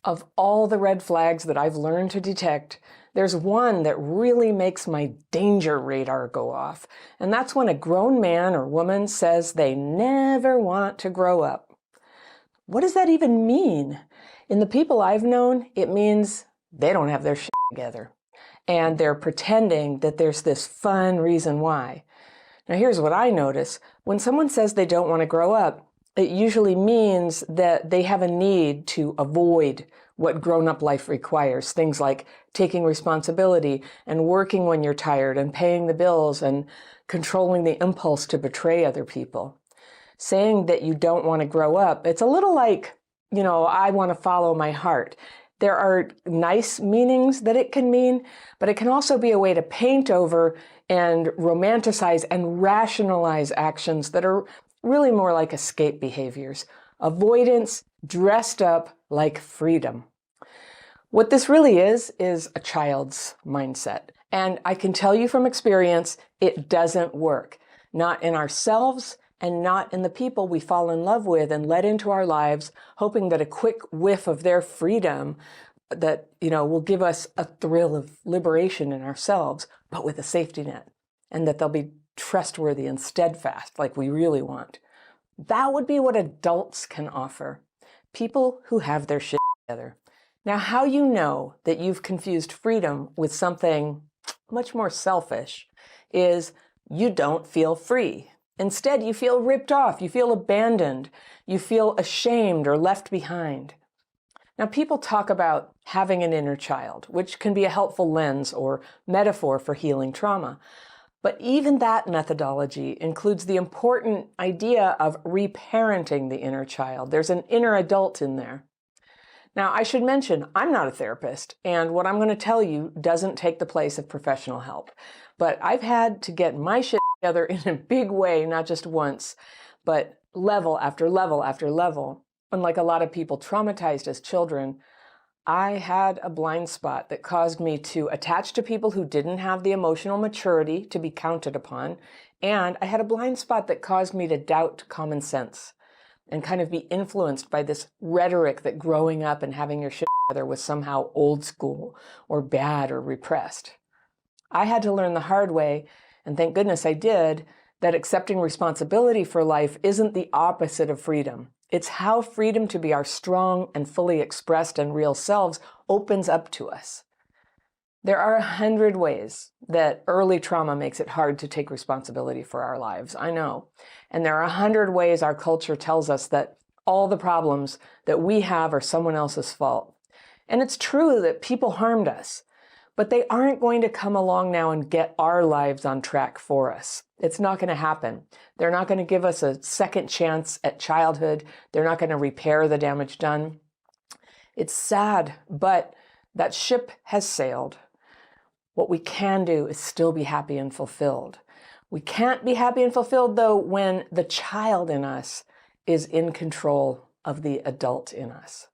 Of all the red flags that I've learned to detect, there's one that really makes my danger radar go off. And that's when a grown man or woman says they never want to grow up. What does that even mean? In the people I've known, it means they don't have their shit together. And they're pretending that there's this fun reason why. Now here's what I notice. When someone says they don't want to grow up, it usually means that they have a need to avoid what grown-up life requires. Things like taking responsibility and working when you're tired and paying the bills and controlling the impulse to betray other people. Saying that you don't want to grow up, it's a little like, I want to follow my heart. There are nice meanings that it can mean, but it can also be a way to paint over and romanticize and rationalize actions that are really more like escape behaviors. Avoidance dressed up like freedom. What this really is a child's mindset. And I can tell you from experience, it doesn't work. Not in ourselves and not in the people we fall in love with and let into our lives, hoping that a quick whiff of their freedom that, will give us a thrill of liberation in ourselves, but with a safety net, and that they'll be trustworthy and steadfast like we really want. That would be what adults can offer. People who have their shit together. Now, how you know that you've confused freedom with something much more selfish is you don't feel free. Instead, you feel ripped off, you feel abandoned, you feel ashamed or left behind. Now, people talk about having an inner child, which can be a helpful lens or metaphor for healing trauma. But even that methodology includes the important idea of reparenting the inner child. There's an inner adult in there. Now, I should mention, I'm not a therapist, and what I'm going to tell you doesn't take the place of professional help. But I've had to get my shit together in a big way, not just once, but level after level after level. Unlike a lot of people traumatized as children, I had a blind spot that caused me to attach to people who didn't have the emotional maturity to be counted upon, and I had a blind spot that caused me to doubt common sense and kind of be influenced by this rhetoric that growing up and having your shit together was somehow old school or bad or repressed. I had to learn the hard way, and thank goodness I did, that accepting responsibility for life isn't the opposite of freedom. It's how freedom to be our strong and fully expressed and real selves opens up to us. There are 100 ways that early trauma makes it hard to take responsibility for our lives, I know. And there are 100 ways our culture tells us that all the problems that we have are someone else's fault. And it's true that people harmed us, but they aren't going to come along now and get our lives on track for us. It's not going to happen. They're not going to give us a second chance at childhood. They're not going to repair the damage done. It's sad, but that ship has sailed. What we can do is still be happy and fulfilled. We can't be happy and fulfilled, though, when the child in us is in control of the adult in us.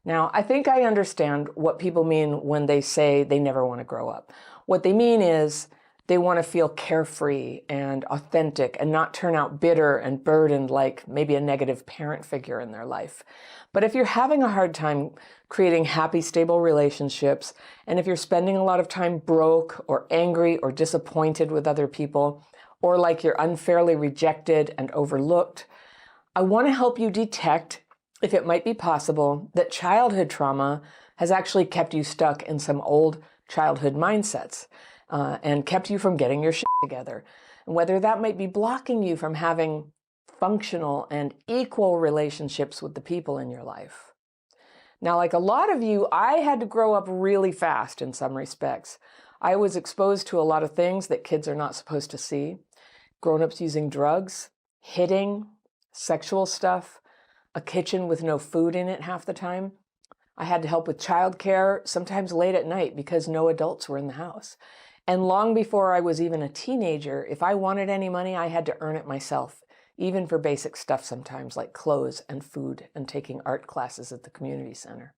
Now, I think I understand what people mean when they say they never want to grow up. What they mean is they want to feel carefree and authentic and not turn out bitter and burdened like maybe a negative parent figure in their life. But if you're having a hard time creating happy, stable relationships, and if you're spending a lot of time broke or angry or disappointed with other people, or like you're unfairly rejected and overlooked, I want to help you detect if it might be possible that childhood trauma has actually kept you stuck in some old childhood mindsets and kept you from getting your shit together. And whether that might be blocking you from having functional and equal relationships with the people in your life. Now, like a lot of you, I had to grow up really fast in some respects. I was exposed to a lot of things that kids are not supposed to see. Grown-ups using drugs, hitting, sexual stuff, a kitchen with no food in it half the time. I had to help with childcare, sometimes late at night because no adults were in the house. And long before I was even a teenager, if I wanted any money, I had to earn it myself, even for basic stuff sometimes like clothes and food and taking art classes at the community center.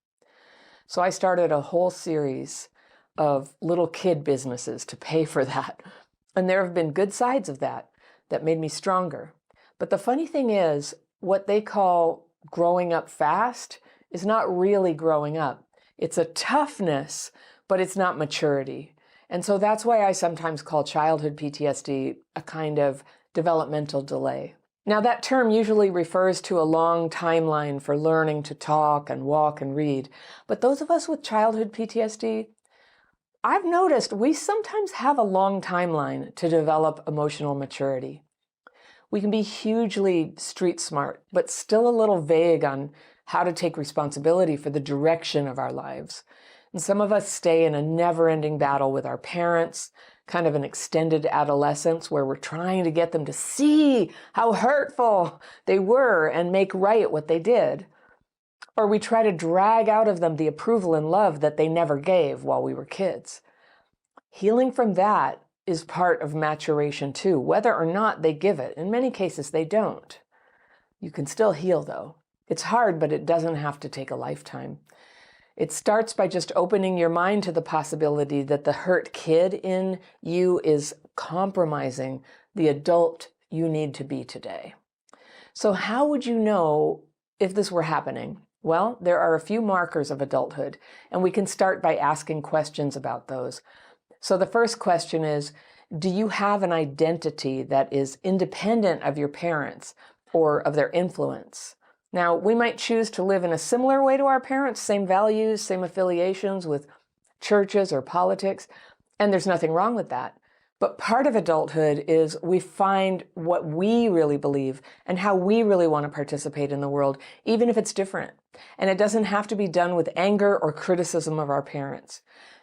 So I started a whole series of little kid businesses to pay for that. And there have been good sides of that that made me stronger. But the funny thing is, what they call growing up fast is not really growing up. It's a toughness, but it's not maturity. And so that's why I sometimes call childhood PTSD a kind of developmental delay. Now, that term usually refers to a long timeline for learning to talk and walk and read. But those of us with childhood PTSD, I've noticed we sometimes have a long timeline to develop emotional maturity. We can be hugely street smart, but still a little vague on how to take responsibility for the direction of our lives. And some of us stay in a never-ending battle with our parents, kind of an extended adolescence where we're trying to get them to see how hurtful they were and make right what they did. Or we try to drag out of them the approval and love that they never gave while we were kids. Healing from that is part of maturation too, whether or not they give it. In many cases, they don't. You can still heal though. It's hard, but it doesn't have to take a lifetime. It starts by just opening your mind to the possibility that the hurt kid in you is compromising the adult you need to be today. So how would you know if this were happening? Well, there are a few markers of adulthood, and we can start by asking questions about those. So the first question is, do you have an identity that is independent of your parents or of their influence? Now, we might choose to live in a similar way to our parents, same values, same affiliations with churches or politics, and there's nothing wrong with that. But part of adulthood is we find what we really believe and how we really want to participate in the world, even if it's different. And it doesn't have to be done with anger or criticism of our parents.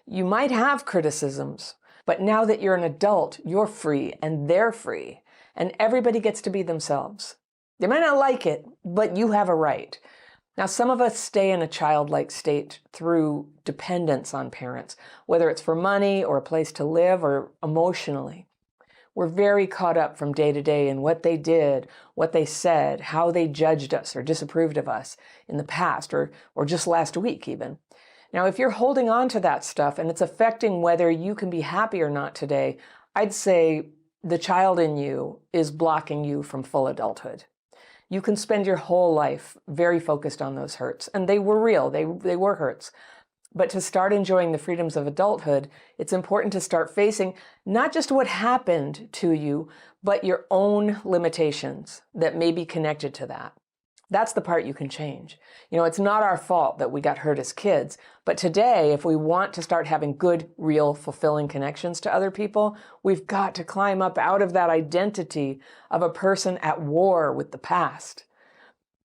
You might have criticisms, but now that you're an adult, you're free and they're free, and everybody gets to be themselves. They might not like it, but you have a right. Now, some of us stay in a childlike state through dependence on parents, whether it's for money or a place to live or emotionally. We're very caught up from day to day in what they did, what they said, how they judged us or disapproved of us in the past or just last week even. Now, if you're holding on to that stuff and it's affecting whether you can be happy or not today, I'd say the child in you is blocking you from full adulthood. You can spend your whole life very focused on those hurts, and they were real, they were hurts. But to start enjoying the freedoms of adulthood, it's important to start facing not just what happened to you, but your own limitations that may be connected to that. That's the part you can change. You know, it's not our fault that we got hurt as kids, but today, if we want to start having good, real, fulfilling connections to other people, we've got to climb up out of that identity of a person at war with the past.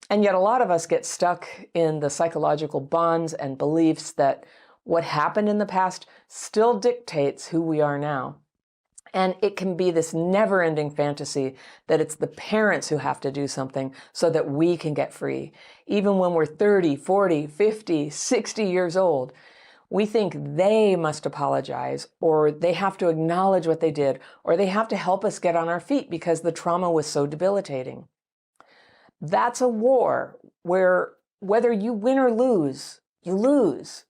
And yet a lot of us get stuck in the psychological bonds and beliefs that what happened in the past still dictates who we are now. And it can be this never-ending fantasy that it's the parents who have to do something so that we can get free. Even when we're 30, 40, 50, 60 years old, we think they must apologize, or they have to acknowledge what they did, or they have to help us get on our feet because the trauma was so debilitating. That's a war where whether you win or lose, you lose.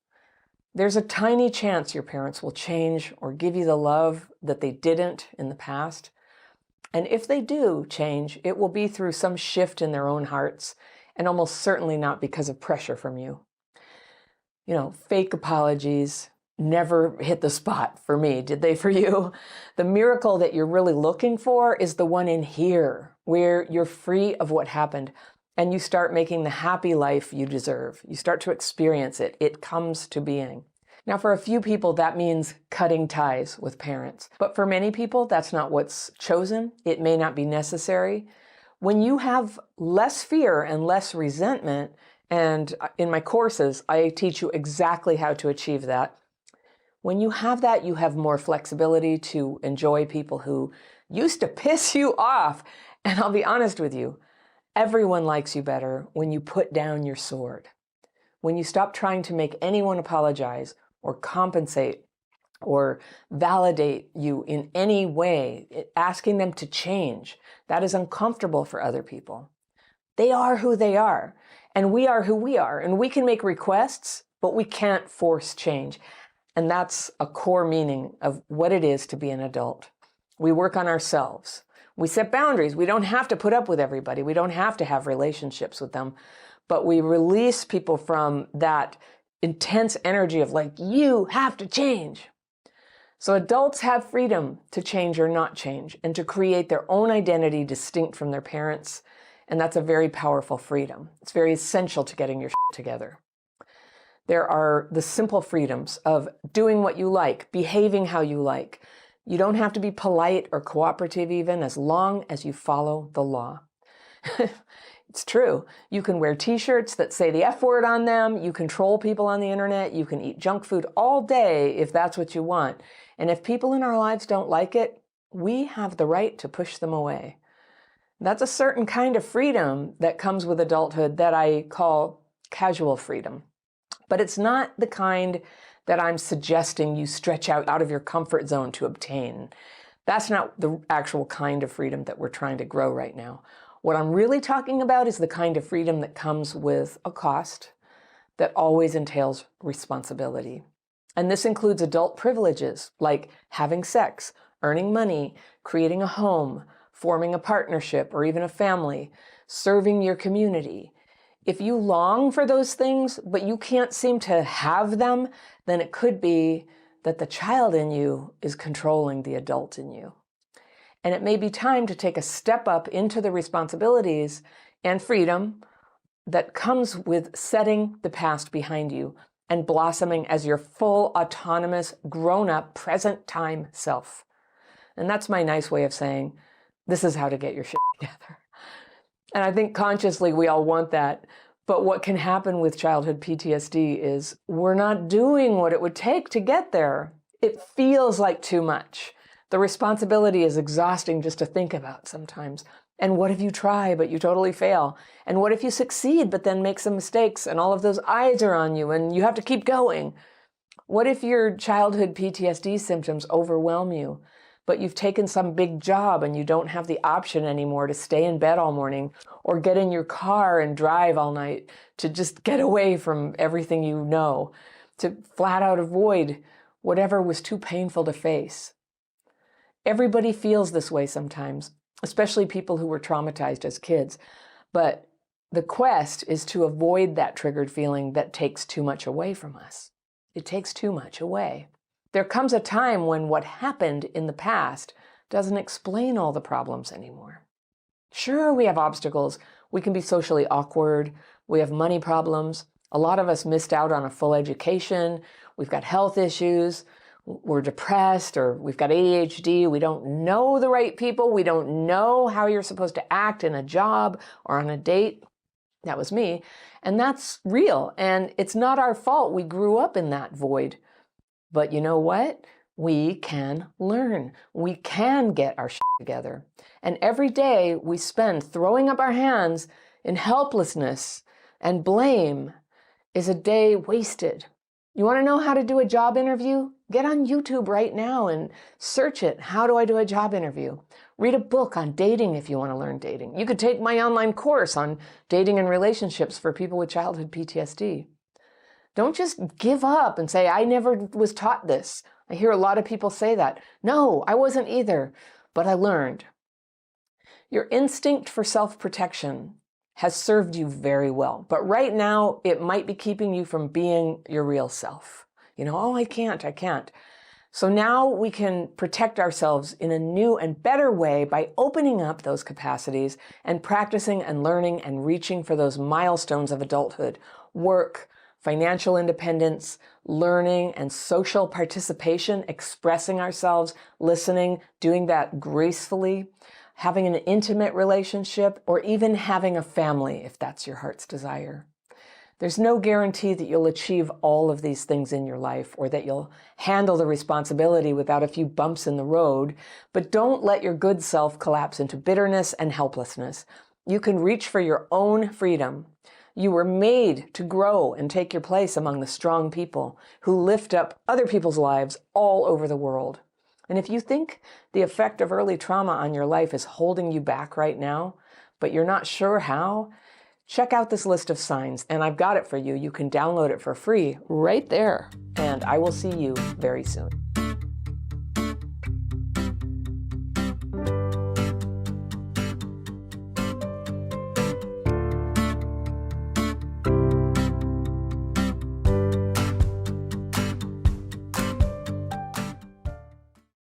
There's a tiny chance your parents will change or give you the love that they didn't in the past. And if they do change, it will be through some shift in their own hearts, and almost certainly not because of pressure from you. You know, fake apologies never hit the spot for me, did they for you? The miracle that you're really looking for is the one in here, where you're free of what happened and you start making the happy life you deserve. You start to experience it. It comes to being. Now, for a few people, that means cutting ties with parents. But for many people, that's not what's chosen. It may not be necessary. When you have less fear and less resentment, and in my courses, I teach you exactly how to achieve that. When you have that, you have more flexibility to enjoy people who used to piss you off. And I'll be honest with you, everyone likes you better when you put down your sword. When you stop trying to make anyone apologize or compensate or validate you in any way, asking them to change, that is uncomfortable for other people. They are who they are, and we are who we are, and we can make requests, but we can't force change. And that's a core meaning of what it is to be an adult. We work on ourselves. We set boundaries. We don't have to put up with everybody. We don't have to have relationships with them. but we release people from that intense energy of like, you have to change. So adults have freedom to change or not change and to create their own identity distinct from their parents. And that's a very powerful freedom. It's very essential to getting your shit together. There are the simple freedoms of doing what you like, behaving how you like. You don't have to be polite or cooperative even, as long as you follow the law. It's true. You can wear t-shirts that say the F word on them. You can troll people on the internet. You can eat junk food all day if that's what you want. And if people in our lives don't like it, we have the right to push them away. That's a certain kind of freedom that comes with adulthood that I call casual freedom. But it's not the kind that I'm suggesting you stretch out of your comfort zone to obtain. That's not the actual kind of freedom that we're trying to grow right now. What I'm really talking about is the kind of freedom that comes with a cost that always entails responsibility. And this includes adult privileges like having sex, earning money, creating a home, forming a partnership or even a family, serving your community. If you long for those things, but you can't seem to have them, then it could be that the child in you is controlling the adult in you. And it may be time to take a step up into the responsibilities and freedom that comes with setting the past behind you and blossoming as your full, autonomous, grown-up, present-time self. And that's my nice way of saying, this is how to get your shit together. And I think consciously we all want that. But what can happen with childhood PTSD is we're not doing what it would take to get there. It feels like too much. The responsibility is exhausting just to think about sometimes. And what if you try, but you totally fail? And what if you succeed, but then make some mistakes and all of those eyes are on you and you have to keep going? What if your childhood PTSD symptoms overwhelm you, but you've taken some big job and you don't have the option anymore to stay in bed all morning or get in your car and drive all night to just get away from everything you know, to flat out avoid whatever was too painful to face? Everybody feels this way sometimes, especially people who were traumatized as kids. But the quest is to avoid that triggered feeling that takes too much away from us. It takes too much away. There comes a time when what happened in the past doesn't explain all the problems anymore. Sure, we have obstacles. We can be socially awkward. We have money problems. A lot of us missed out on a full education. We've got health issues. We're depressed, or we've got ADHD. We don't know the right people. We don't know how you're supposed to act in a job or on a date. That was me. And that's real. And it's not our fault. We grew up in that void. But you know what? We can learn. We can get our shit together. And every day we spend throwing up our hands in helplessness and blame is a day wasted. You want to know how to do a job interview? Get on YouTube right now and search it. How do I do a job interview? Read a book on dating if you want to learn dating. You could take my online course on dating and relationships for people with childhood PTSD. Don't just give up and say, I never was taught this. I hear a lot of people say that. No, I wasn't either, but I learned. Your instinct for self-protection has served you very well. But right now, it might be keeping you from being your real self. You know, oh, I can't. So now we can protect ourselves in a new and better way by opening up those capacities and practicing and learning and reaching for those milestones of adulthood: work, financial independence, learning and social participation, expressing ourselves, listening, doing that gracefully, having an intimate relationship, or even having a family if that's your heart's desire. There's no guarantee that you'll achieve all of these things in your life or that you'll handle the responsibility without a few bumps in the road, but don't let your good self collapse into bitterness and helplessness. You can reach for your own freedom. You were made to grow and take your place among the strong people who lift up other people's lives all over the world. And if you think the effect of early trauma on your life is holding you back right now, but you're not sure how, check out this list of signs, and I've got it for you. You can download it for free right there, and I will see you very soon.